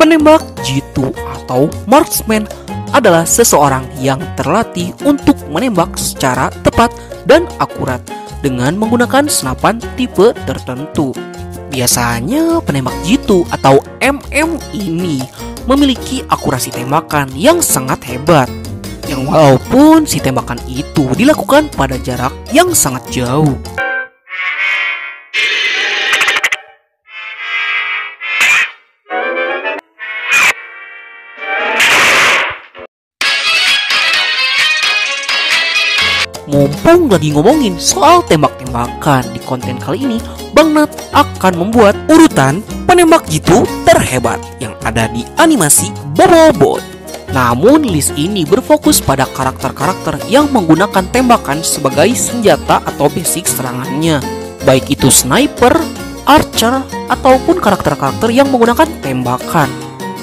Penembak jitu atau marksman adalah seseorang yang terlatih untuk menembak secara tepat dan akurat dengan menggunakan senapan tipe tertentu. Biasanya penembak jitu atau MM ini memiliki akurasi tembakan yang sangat hebat, yang walaupun si tembakan itu dilakukan pada jarak yang sangat jauh. Mumpung lagi ngomongin soal tembak-tembakan di konten kali ini, Bang Nat akan membuat urutan penembak jitu terhebat yang ada di animasi Bobo Boy. Namun list ini berfokus pada karakter-karakter yang menggunakan tembakan sebagai senjata atau basic serangannya, baik itu sniper, archer, ataupun karakter-karakter yang menggunakan tembakan.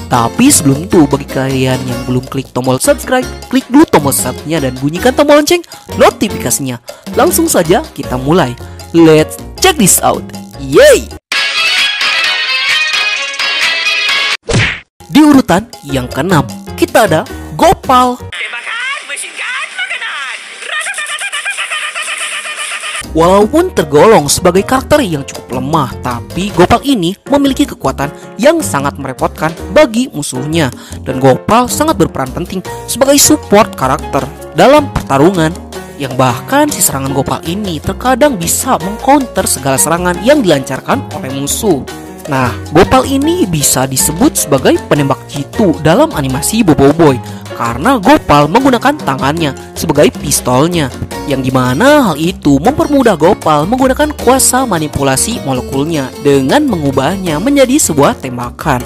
Tapi sebelum itu, bagi kalian yang belum klik tombol subscribe, klik dulu tombol subscribe-nya dan bunyikan tombol lonceng notifikasinya. Langsung saja kita mulai. Let's check this out. Yay! Di urutan yang ke-6, kita ada Gopal. Walaupun tergolong sebagai karakter yang cukup lemah, tapi Gopal ini memiliki kekuatan yang sangat merepotkan bagi musuhnya. Dan Gopal sangat berperan penting sebagai support karakter dalam pertarungan, yang bahkan si serangan Gopal ini terkadang bisa mengcounter segala serangan yang dilancarkan oleh musuh. Nah, Gopal ini bisa disebut sebagai penembak jitu dalam animasi Bobo Boy karena Gopal menggunakan tangannya sebagai pistolnya, yang dimana hal itu mempermudah Gopal menggunakan kuasa manipulasi molekulnya dengan mengubahnya menjadi sebuah tembakan.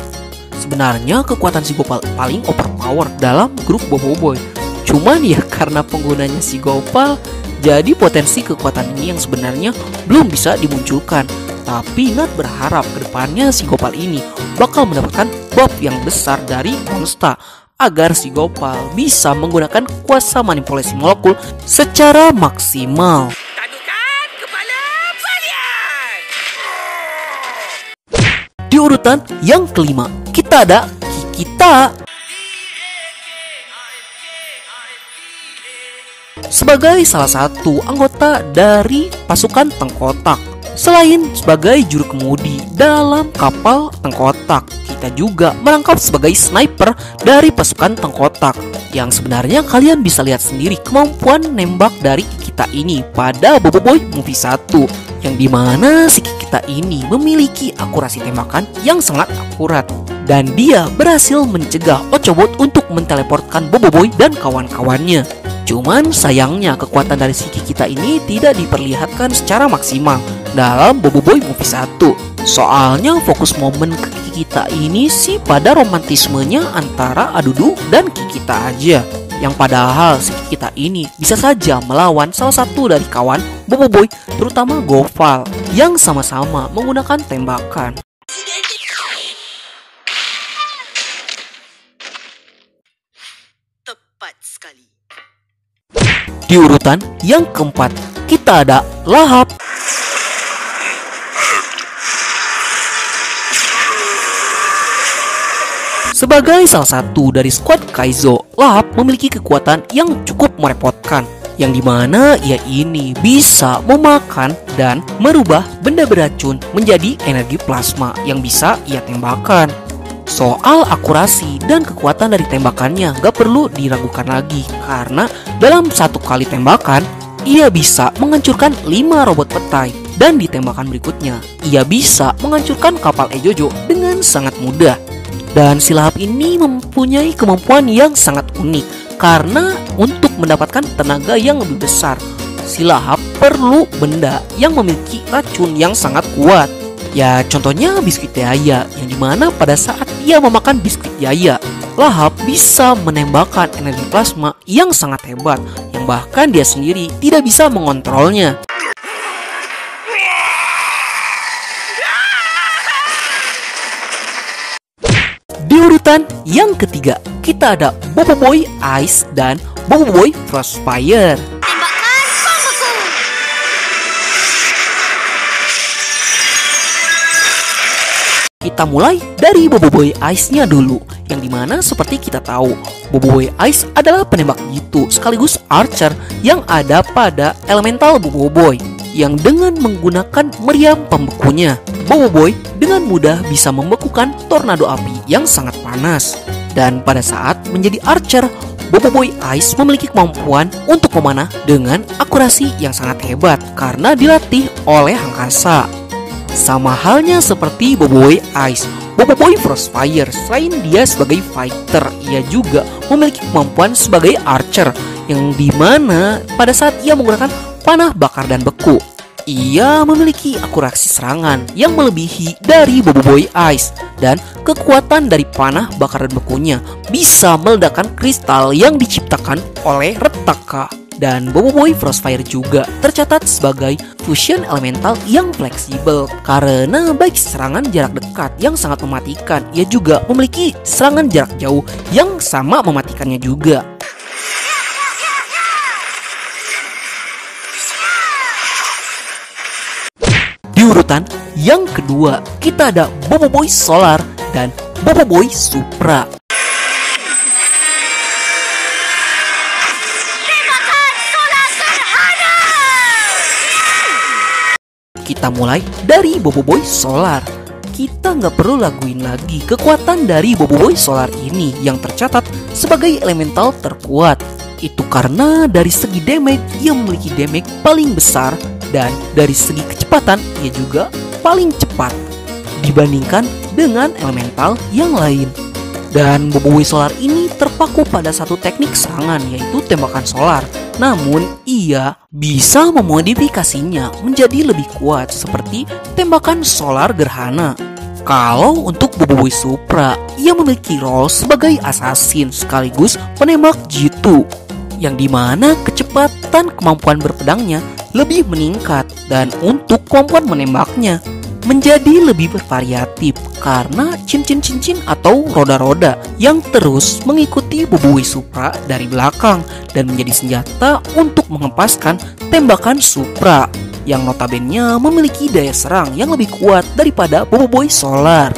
Sebenarnya kekuatan si Gopal paling overpower dalam grup Bobo Boy. Cuman ya karena penggunanya si Gopal, jadi potensi kekuatan ini yang sebenarnya belum bisa dimunculkan. Tapi Nat berharap kedepannya si Gopal ini bakal mendapatkan buff yang besar dari Monsta, agar si Gopal bisa menggunakan kuasa manipulasi molekul secara maksimal. Tandukkan kepala kalian. Di urutan yang kelima, kita ada Kikita. Sebagai salah satu anggota dari pasukan Tengkotak, selain sebagai juru kemudi dalam kapal Tengkotak, kita juga merangkap sebagai sniper dari pasukan Tengkotak. Yang sebenarnya kalian bisa lihat sendiri kemampuan nembak dari Kikita ini pada Bobo Boy Movie 1, yang dimana si Kikita ini memiliki akurasi tembakan yang sangat akurat, dan dia berhasil mencegah Ochobot untuk menteleportkan Bobo Boy dan kawan-kawannya. Cuman sayangnya kekuatan dari si Kikita ini tidak diperlihatkan secara maksimal dalam Bobo Boy Movie 1. Soalnya fokus momen ke Kikita ini sih pada romantismenya antara Adudu dan Kikita aja, yang padahal si Kikita ini bisa saja melawan salah satu dari kawan Bobo Boy, terutama Gopal, yang sama-sama menggunakan tembakan. Tepat sekali. Di urutan yang keempat, kita ada Lahap. Sebagai salah satu dari skuad Kaizo, Lahap memiliki kekuatan yang cukup merepotkan, yang dimana ia ini bisa memakan dan merubah benda beracun menjadi energi plasma yang bisa ia tembakan. Soal akurasi dan kekuatan dari tembakannya gak perlu diragukan lagi, karena dalam satu kali tembakan ia bisa menghancurkan 5 robot petai, dan di tembakan berikutnya ia bisa menghancurkan kapal Ejojo dengan sangat mudah. Dan si Lahap ini mempunyai kemampuan yang sangat unik, karena untuk mendapatkan tenaga yang lebih besar, si Lahap perlu benda yang memiliki racun yang sangat kuat. Ya contohnya biskuit Yaya, yang dimana pada saat ia memakan biskuit Yaya, Lahap bisa menembakkan energi plasma yang sangat hebat, yang bahkan dia sendiri tidak bisa mengontrolnya. Di urutan yang ketiga, kita ada Bobo Boy Ice dan Bobo Boy Frostfire. Tembakan bambuku. Kita mulai dari Boboiboy Ice-nya dulu, yang dimana seperti kita tahu Boboiboy Ice adalah penembak jitu sekaligus archer yang ada pada elemental Boboiboy, yang dengan menggunakan meriam pembekunya, Boboiboy dengan mudah bisa membekukan tornado api yang sangat panas. Dan pada saat menjadi archer, Boboiboy Ice memiliki kemampuan untuk memanah dengan akurasi yang sangat hebat karena dilatih oleh angkasa. Sama halnya seperti Boboiboy Ice, Boboiboy Frostfire selain dia sebagai fighter, ia juga memiliki kemampuan sebagai archer, yang dimana pada saat ia menggunakan panah bakar dan beku, ia memiliki akurasi serangan yang melebihi dari Boboiboy Ice, dan kekuatan dari panah bakar dan bekunya bisa meledakkan kristal yang diciptakan oleh Retaka. Dan Boboiboy Frostfire juga tercatat sebagai fusion elemental yang fleksibel karena baik serangan jarak dekat yang sangat mematikan, ia juga memiliki serangan jarak jauh yang sama mematikannya juga. Di urutan yang kedua, kita ada Boboiboy Solar dan Boboiboy Supra. Kita mulai dari Boboiboy Solar. Kita nggak perlu laguin lagi kekuatan dari Boboiboy Solar ini yang tercatat sebagai elemental terkuat. Itu karena dari segi damage, ia memiliki damage paling besar, dan dari segi kecepatan ia juga paling cepat dibandingkan dengan elemental yang lain. Dan Boboiboy Solar ini terpaku pada satu teknik serangan, yaitu tembakan solar. Namun ia bisa memodifikasinya menjadi lebih kuat seperti tembakan solar gerhana. Kalau untuk Boboiboy Supra, ia memiliki role sebagai assassin sekaligus penembak jitu, yang dimana kecepatan kemampuan berpedangnya lebih meningkat, dan untuk kemampuan menembaknya menjadi lebih bervariatif karena cincin-cincin atau roda-roda yang terus mengikuti Boboiboy Supra dari belakang dan menjadi senjata untuk menghempaskan tembakan Supra, yang notabene memiliki daya serang yang lebih kuat daripada Boboiboy Solar.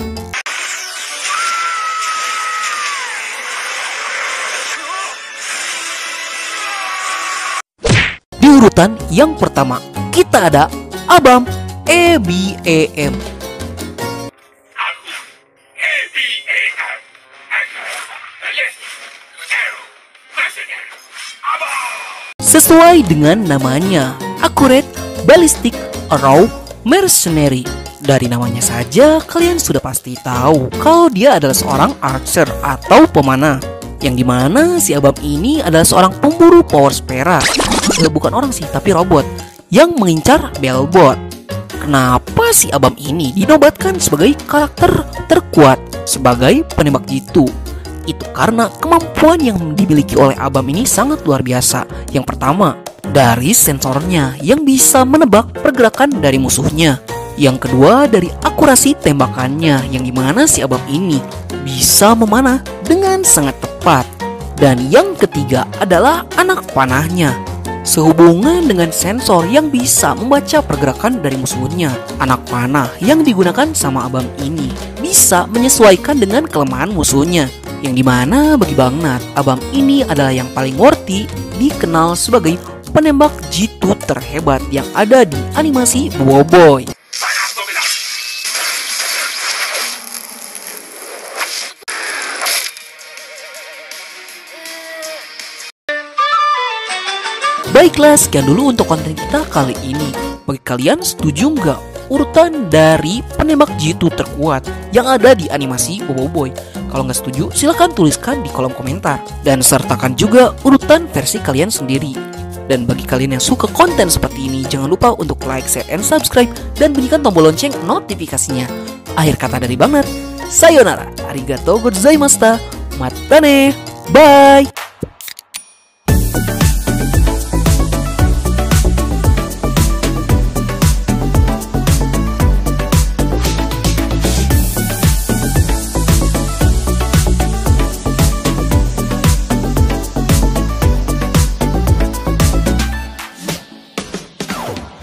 Di urutan yang pertama, kita ada Abam EBAM. Sesuai dengan namanya, Accurate Ballistic Arrow Mercenary. Dari namanya saja kalian sudah pasti tahu kalau dia adalah seorang archer atau pemanah, yang dimana si Abam ini adalah seorang pemburu power spera. Bukan orang sih, tapi robot yang mengincar Bellbot. Kenapa si Abam ini dinobatkan sebagai karakter terkuat sebagai penembak jitu? Itu karena kemampuan yang dimiliki oleh Abam ini sangat luar biasa. Yang pertama, dari sensornya yang bisa menebak pergerakan dari musuhnya. Yang kedua, dari akurasi tembakannya, yang dimana si Abam ini bisa memanah dengan sangat tepat. Dan yang ketiga adalah anak panahnya, sehubungan dengan sensor yang bisa membaca pergerakan dari musuhnya. Anak panah yang digunakan sama Abam ini bisa menyesuaikan dengan kelemahan musuhnya, yang dimana bagi Bang Nat, Abam ini adalah yang paling worthy dikenal sebagai penembak jitu terhebat yang ada di animasi Boboiboy. Baiklah, sekian dulu untuk konten kita kali ini. Bagi kalian, setuju nggak urutan dari penembak jitu terkuat yang ada di animasi Boboiboy? Kalau nggak setuju, silahkan tuliskan di kolom komentar. Dan sertakan juga urutan versi kalian sendiri. Dan bagi kalian yang suka konten seperti ini, jangan lupa untuk like, share, and subscribe, dan bunyikan tombol lonceng notifikasinya. Akhir kata dari Bang Nat, sayonara, arigatou gozaimashita, matane, bye!